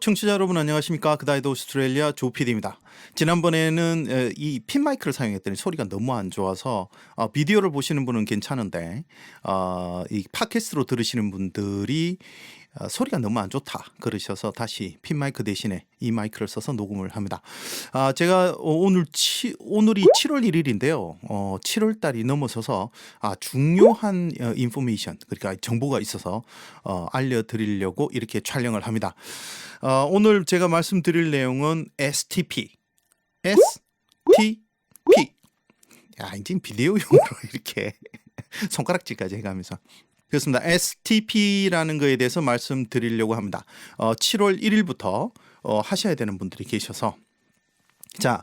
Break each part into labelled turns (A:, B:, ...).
A: 청취자 여러분 안녕하십니까? 그다이도 오스트레일리아 조 PD입니다. 지난번에는 이 핀 마이크를 사용했더니 소리가 너무 안 좋아서 비디오를 보시는 분은 괜찮은데 이 팟캐스트로 들으시는 분들이 소리가 너무 안 좋다 그러셔서 다시 핀 마이크 대신에 이 마이크를 써서 녹음을 합니다. 제가 오늘이 7월 1일인데요. 7월 달이 넘어서서 중요한 인포메이션 그러니까 정보가 있어서 알려드리려고 이렇게 촬영을 합니다. 오늘 제가 말씀드릴 내용은 STP. 이제 비디오용으로 이렇게 손가락질까지 해가면서 그렇습니다. STP라는 거에 대해서 말씀드리려고 합니다. 7월 1일부터 하셔야 되는 분들이 계셔서 자,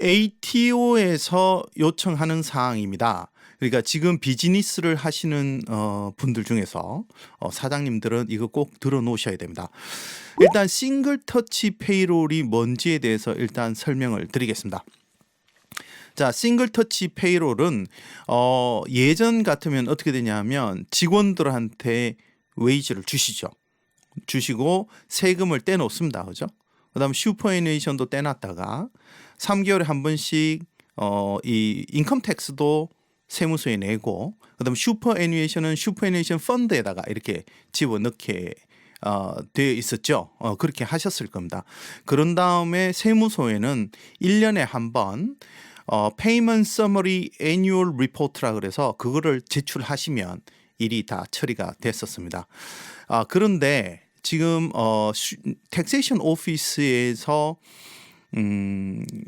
A: ATO에서 요청하는 사항입니다. 그러니까 지금 비즈니스를 하시는 분들 중에서 사장님들은 이거 꼭 들어놓으셔야 됩니다. 일단 싱글 터치 페이롤이 뭔지에 대해서 일단 설명을 드리겠습니다. 자, 싱글 터치 페이롤은 예전 같으면 어떻게 되냐면 직원들한테 웨이지를 주시고 세금을 떼놓습니다. 그죠? 그다음 슈퍼애니메이션도 떼놨다가 3개월에 한 번씩 이 인컴 텍스도 세무서에 내고 그다음 슈퍼애니메이션은 슈퍼애니메이션 펀드에다가 이렇게 집어넣게 되어 있었죠. 그렇게 하셨을 겁니다. 그런 다음에 세무서에는 1년에 한 번 Payment Summary Annual Report라 그래서 그거를 제출하시면 일이 다 처리가 됐었습니다. 그런데 지금 텍세이션 오피스에서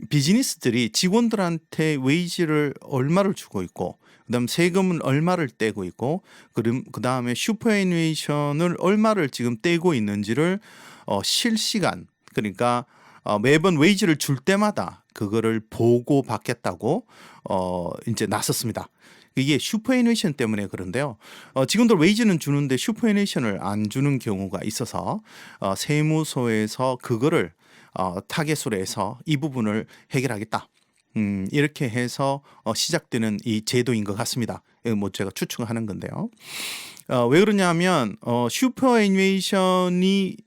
A: 비즈니스들이 직원들한테 웨이지를 얼마를 주고 있고 그다음 세금은 얼마를 떼고 있고 그다음에 슈퍼애니메이션을 얼마를 지금 떼고 있는지를 실시간 그러니까 매번 웨이지를 줄 때마다 그거를 보고 받겠다고 이제 나섰습니다. 이게 슈퍼애니메이션 때문에 그런데요. 직원들 웨이지는 주는데 슈퍼애니메이션을 안 주는 경우가 있어서 세무서에서 그거를 타겟으로 해서 이 부분을 해결하겠다. 이렇게 해서 시작되는 이 제도인 것 같습니다. 뭐 제가 추측하는 건데요. 왜 그러냐면 슈퍼애니메이션이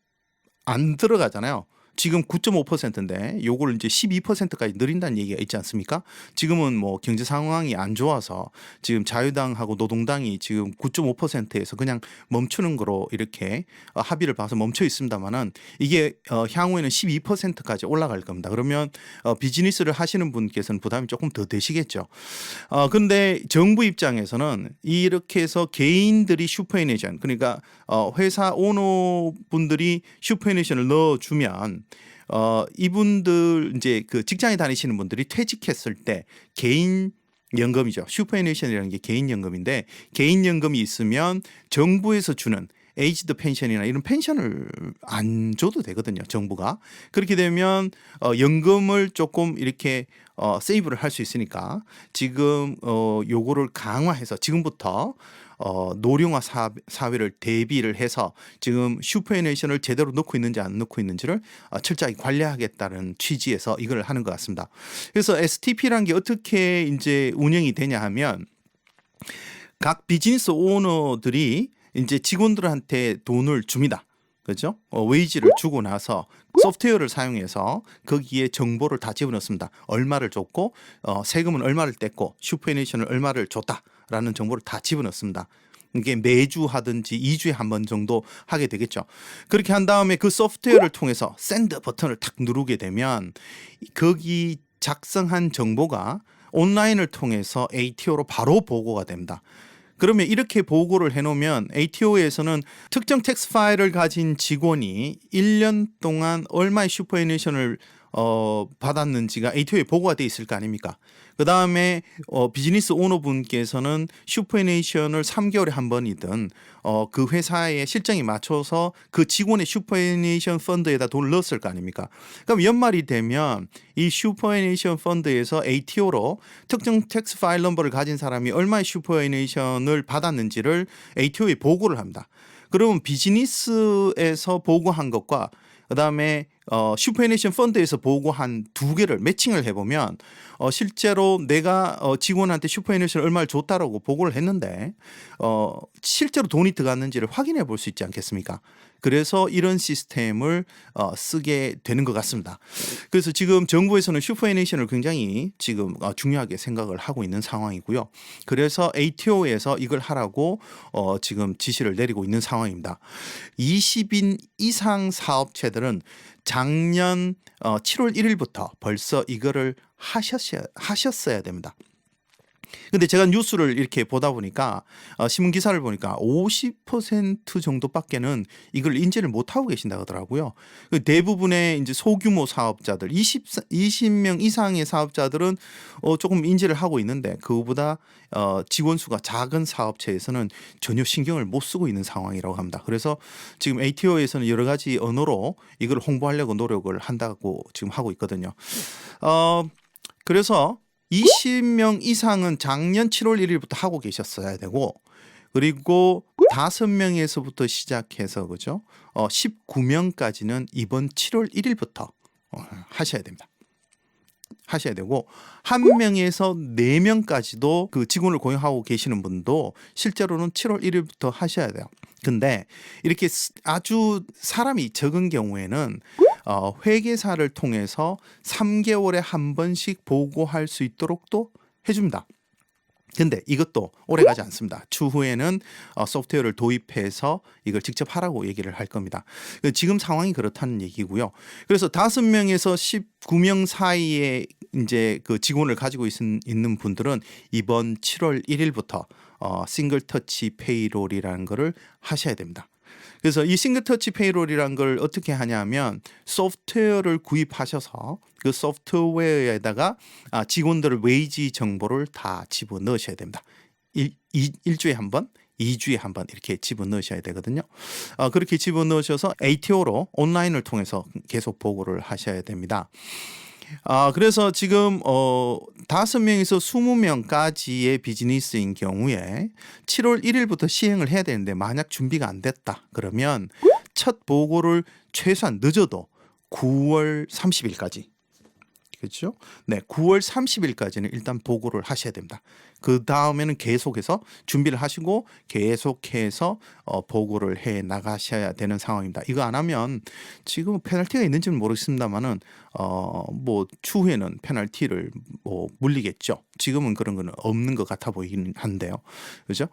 A: 안 들어가잖아요. 지금 9.5%인데 요걸 이제 12%까지 늘린다는 얘기가 있지 않습니까? 지금은 뭐 경제 상황이 안 좋아서 지금 자유당하고 노동당이 지금 9.5%에서 그냥 멈추는 거로 이렇게 합의를 봐서 멈춰 있습니다만은 이게 향후에는 12%까지 올라갈 겁니다. 그러면 비즈니스를 하시는 분께서는 부담이 조금 더 되시겠죠. 근데 정부 입장에서는 이렇게 해서 개인들이 슈퍼애니메이션 그러니까 회사 오너분들이 슈퍼애니메이션을 넣어주면 이분들 이제 그 직장에 다니시는 분들이 퇴직했을 때 개인 연금이죠. 슈퍼애니메이션이라는 게 개인 연금인데 개인 연금이 있으면 정부에서 주는 에이지드 펜션이나 이런 펜션을 안 줘도 되거든요. 정부가. 그렇게 되면 연금을 조금 이렇게 세이브를 할 수 있으니까 지금 요거를 강화해서 지금부터 노령화 사회를 대비를 해서 지금 슈퍼애니메이션을 제대로 넣고 있는지 안 넣고 있는지를 철저하게 관리하겠다는 취지에서 이걸 하는 것 같습니다. 그래서 STP라는 게 어떻게 이제 운영이 되냐 하면 각 비즈니스 오너들이 이제 직원들한테 돈을 줍니다. 그렇죠? 웨이지를 주고 나서 소프트웨어를 사용해서 거기에 정보를 다 집어넣습니다. 얼마를 줬고 세금은 얼마를 뗐고 슈퍼애니메이션을 얼마를 줬다라는 정보를 다 집어넣습니다. 이게 매주 하든지 2주에 한 번 정도 하게 되겠죠. 그렇게 한 다음에 그 소프트웨어를 통해서 샌드 버튼을 탁 누르게 되면 거기 작성한 정보가 온라인을 통해서 ATO로 바로 보고가 됩니다. 그러면 이렇게 보고를 해놓으면 ATO에서는 특정 텍스트 파일을 가진 직원이 1년 동안 얼마의 슈퍼애니메이션을 받았는지가 ATO에 보고가 돼 있을 거 아닙니까? 그 다음에 비즈니스 오너분께서는 슈퍼애니메이션을 3개월에 한 번이든 그 회사의 실정에 맞춰서 그 직원의 슈퍼애니메이션 펀드에다 돈을 넣었을 거 아닙니까? 그럼 연말이 되면 이 슈퍼애니메이션 펀드에서 ATO로 특정 텍스트 파일 넘버를 가진 사람이 얼마의 슈퍼애니메이션을 받았는지를 ATO에 보고를 합니다. 그러면 비즈니스에서 보고한 것과 그다음에 슈퍼애니메이션 펀드에서 보고한 두 개를 매칭을 해보면 실제로 내가 직원한테 슈퍼애니메이션 얼마를 줬다라고 보고를 했는데 실제로 돈이 들어갔는지를 확인해 볼 수 있지 않겠습니까? 그래서 이런 시스템을 쓰게 되는 것 같습니다. 그래서 지금 정부에서는 슈퍼애니메이션을 굉장히 지금 중요하게 생각을 하고 있는 상황이고요. 그래서 ATO에서 이걸 하라고 지금 지시를 내리고 있는 상황입니다. 20인 이상 사업체들은 작년 7월 1일부터 벌써 이거를 하셨어야 됩니다. 근데 제가 뉴스를 이렇게 보다 보니까 신문 기사를 보니까 50% 정도밖에는 이걸 인지를 못하고 계신다고 하더라고요. 대부분의 이제 소규모 사업자들 20명 이상의 사업자들은 조금 인지를 하고 있는데 그거보다 직원 수가 작은 사업체에서는 전혀 신경을 못 쓰고 있는 상황이라고 합니다. 그래서 지금 ATO에서는 여러 가지 언어로 이걸 홍보하려고 노력을 한다고 지금 하고 있거든요. 그래서 20명 이상은 작년 7월 1일부터 하고 계셨어야 되고 그리고 5명에서부터 시작해서 그죠? 19명까지는 이번 7월 1일부터 하셔야 됩니다. 하셔야 되고 1명에서 4명까지도 그 직원을 고용하고 계시는 분도 실제로는 7월 1일부터 하셔야 돼요. 근데 이렇게 아주 사람이 적은 경우에는 회계사를 통해서 3개월에 한 번씩 보고할 수 있도록도 해줍니다. 근데 이것도 오래 가지 않습니다. 추후에는 소프트웨어를 도입해서 이걸 직접 하라고 얘기를 할 겁니다. 지금 상황이 그렇다는 얘기고요. 그래서 5명에서 19명 사이에 이제 그 직원을 가지고 있는 분들은 이번 7월 1일부터 싱글 터치 페이롤이라는 거를 하셔야 됩니다. 그래서 이 싱글 터치 페이롤이라는 걸 어떻게 하냐면 소프트웨어를 구입하셔서 그 소프트웨어에다가 직원들의 웨이지 정보를 다 집어넣으셔야 됩니다. 일주일에 한 번, 2주에 한 번 이렇게 집어넣으셔야 되거든요. 그렇게 집어넣으셔서 ATO로 온라인을 통해서 계속 보고를 하셔야 됩니다. 그래서 지금 5명에서 20명까지의 비즈니스인 경우에 7월 1일부터 시행을 해야 되는데 만약 준비가 안 됐다 그러면 첫 보고를 최소한 늦어도 9월 30일까지 그렇죠? 네, 9월 30일까지는 일단 보고를 하셔야 됩니다. 그 다음에는 계속해서 준비를 하시고 계속해서 보고를 해 나가셔야 되는 상황입니다. 이거 안 하면 지금 페널티가 있는지는 모르겠습니다만은 뭐 추후에는 페널티를 뭐 물리겠죠. 지금은 그런 거는 없는 것 같아 보이긴 한데요. 그죠?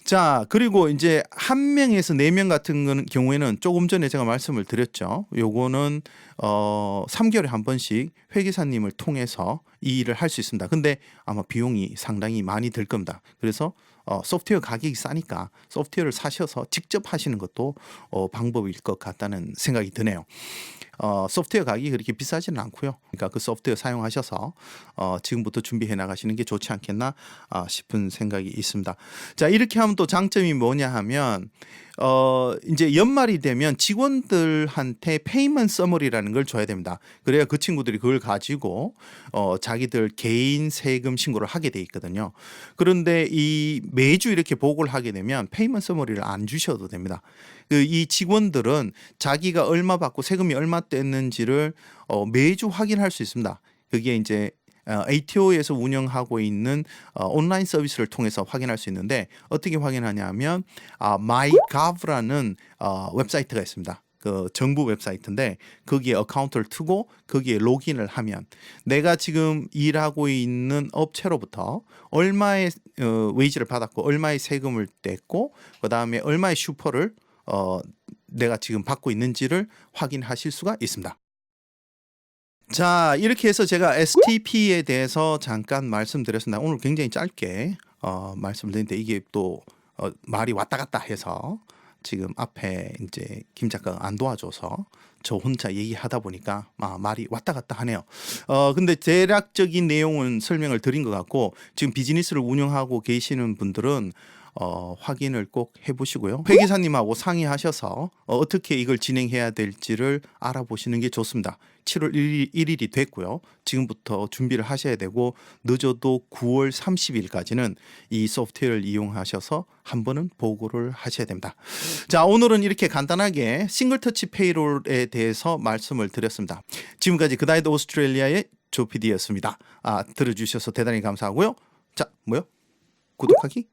A: 자, 그리고 이제 1명에서 4명 같은 경우에는 조금 전에 제가 말씀을 드렸죠. 요거는 3개월에 한 번씩 회계사님을 통해서 이 일을 할 수 있습니다. 근데 아마 비용이 상당히 많이 들 겁니다. 그래서 소프트웨어 가격이 싸니까 소프트웨어를 사셔서 직접 하시는 것도 방법일 것 같다는 생각이 드네요. 소프트웨어 가격이 그렇게 비싸지는 않고요. 그러니까 그 소프트웨어 사용하셔서 지금부터 준비해 나가시는 게 좋지 않겠나 싶은 생각이 있습니다. 자, 이렇게 하면 또 장점이 뭐냐 하면 이제 연말이 되면 직원들한테 페이먼트 서머리라는 걸 줘야 됩니다. 그래야 그 친구들이 그걸 가지고 자기들 개인 세금 신고를 하게 돼 있거든요. 그런데 이 매주 이렇게 보고를 하게 되면 페이먼트 서머리를 안 주셔도 됩니다. 이 직원들은 자기가 얼마 받고 세금이 얼마 뗐는지를 매주 확인할 수 있습니다. 그게 이제 ATO에서 운영하고 있는 온라인 서비스를 통해서 확인할 수 있는데 어떻게 확인하냐면 MyGov라는 웹사이트가 있습니다. 그 정부 웹사이트인데 거기에 어카운트를 트고 거기에 로그인을 하면 내가 지금 일하고 있는 업체로부터 얼마의 웨이지를 받았고 얼마의 세금을 뗐고 그다음에 얼마의 슈퍼를 내가 지금 받고 있는지를 확인하실 수가 있습니다. 자, 이렇게 해서 제가 STP에 대해서 잠깐 말씀드렸습니다. 오늘 굉장히 짧게 말씀을 드렸는데 이게 또 말이 왔다 갔다 해서 지금 앞에 이제 김 작가가 안 도와줘서 저 혼자 얘기하다 보니까 말이 왔다 갔다 하네요. 근데 대략적인 내용은 설명을 드린 것 같고 지금 비즈니스를 운영하고 계시는 분들은 확인을 꼭 해보시고요. 회계사님하고 상의하셔서 어떻게 이걸 진행해야 될지를 알아보시는 게 좋습니다. 7월 1일이 됐고요. 지금부터 준비를 하셔야 되고 늦어도 9월 30일까지는 이 소프트웨어를 이용하셔서 한 번은 보고를 하셔야 됩니다. 자, 오늘은 이렇게 간단하게 싱글터치 페이롤에 대해서 말씀을 드렸습니다. 지금까지 그다이드 오스트레일리아의 조 PD였습니다. 들어주셔서 대단히 감사하고요. 자, 뭐요? 구독하기?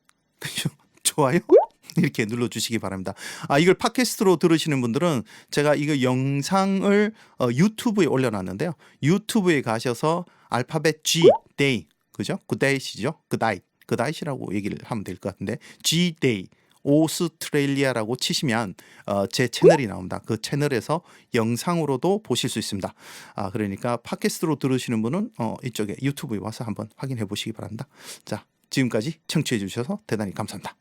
A: 좋아요? 이렇게 눌러주시기 바랍니다. 이걸 팟캐스트로 들으시는 분들은 제가 이거 영상을 유튜브에 올려놨는데요. 유튜브에 가셔서 알파벳 G, day, 그죠? 그다이시죠? 그다이시라고 얘기를 하면 될 것 같은데 G, day, 오스트레일리아라고 치시면 제 채널이 나옵니다. 그 채널에서 영상으로도 보실 수 있습니다. 그러니까 팟캐스트로 들으시는 분은 이쪽에 유튜브에 와서 한번 확인해 보시기 바랍니다. 자, 지금까지 청취해 주셔서 대단히 감사합니다.